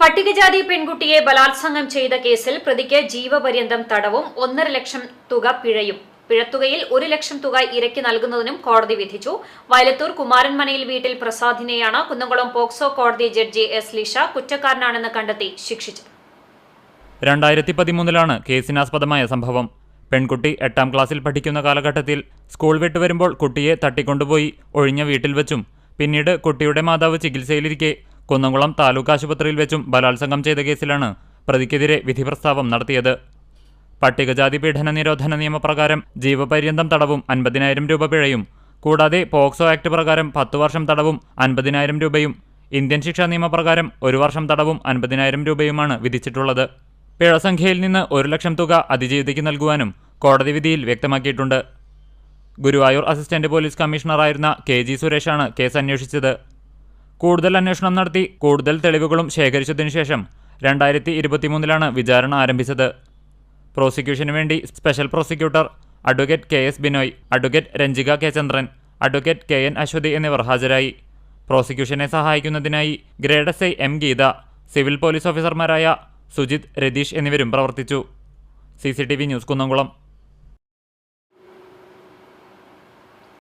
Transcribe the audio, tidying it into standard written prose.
പട്ടികജാതി പെൺകുട്ടിയെ ബലാത്സംഗം ചെയ്ത കേസിൽ പ്രതിക്ക് ജീവപര്യന്തം തടവും 1.5 ലക്ഷം തുക പിഴയും. പിഴത്തുകയിൽ 1 ലക്ഷം തുക ഇരയ്ക്ക് നൽകുന്നതിനും കോടതി വിധിച്ചു. വയലത്തൂർ കുമാരൻമനയിൽ വീട്ടിൽ പ്രസാദിനെയാണ് കുന്നംകുളം പോക്സോ കോടതി ജഡ്ജി എസ് ലിഷ കുറ്റക്കാരനാണെന്ന് കണ്ടെത്തി ശിക്ഷിച്ചത്. 2013 കേസിനാസ്പദമായ സംഭവം. പെൺകുട്ടി 8ാം ക്ലാസ്സിൽ പഠിക്കുന്ന കാലഘട്ടത്തിൽ സ്കൂൾ വിട്ടുവരുമ്പോൾ കുട്ടിയെ തട്ടിക്കൊണ്ടുപോയി ഒഴിഞ്ഞ വീട്ടിൽ വെച്ചും പിന്നീട് കുട്ടിയുടെ മാതാവ് ചികിത്സയിലിരിക്കെ കുന്നംകുളം താലൂക്ക് ആശുപത്രിയിൽ വെച്ചും ബലാത്സംഗം ചെയ്ത കേസിലാണ് പ്രതിക്കെതിരെ വിധിപ്രസ്താവം നടത്തിയത്. പട്ടികജാതി പീഡന നിരോധന നിയമപ്രകാരം ജീവപര്യന്തം തടവും 50,000 രൂപ പിഴയും, കൂടാതെ പോക്സോ ആക്ട് പ്രകാരം 10 വർഷം തടവും 50,000 രൂപയും, ഇന്ത്യൻ ശിക്ഷാ നിയമപ്രകാരം 1 വർഷം തടവും 50,000 രൂപയുമാണ് വിധിച്ചിട്ടുള്ളത്. പിഴ സംഖ്യയിൽ നിന്ന് 1 ലക്ഷം തുക അതിജീവിതയ്ക്ക് നൽകുവാനും കോടതി വിധിയിൽ വ്യക്തമാക്കിയിട്ടുണ്ട്. ഗുരുവായൂർ അസിസ്റ്റന്റ് പോലീസ് കമ്മീഷണറായിരുന്ന KG സുരേഷാണ് കേസ് അന്വേഷിച്ചത്. കൂടുതൽ അന്വേഷണം നടത്തി കൂടുതൽ തെളിവുകളും ശേഖരിച്ചതിനു ശേഷം 2023 വിചാരണ ആരംഭിച്ചത്. പ്രോസിക്യൂഷനു വേണ്ടി special prosecutor advocate KS Binoy, advocate Ranjika K Chandran, advocate KN Aswathi എന്നിവർ ഹാജരായി. പ്രോസിക്യൂഷനെ സഹായിക്കുന്നതിനായി grade SI M Geetha, civil police ഓഫീസർമാരായ സുജിത്, രതീഷ് എന്നിവരും പ്രവർത്തിച്ചു. CCTV news Kunnamkulam.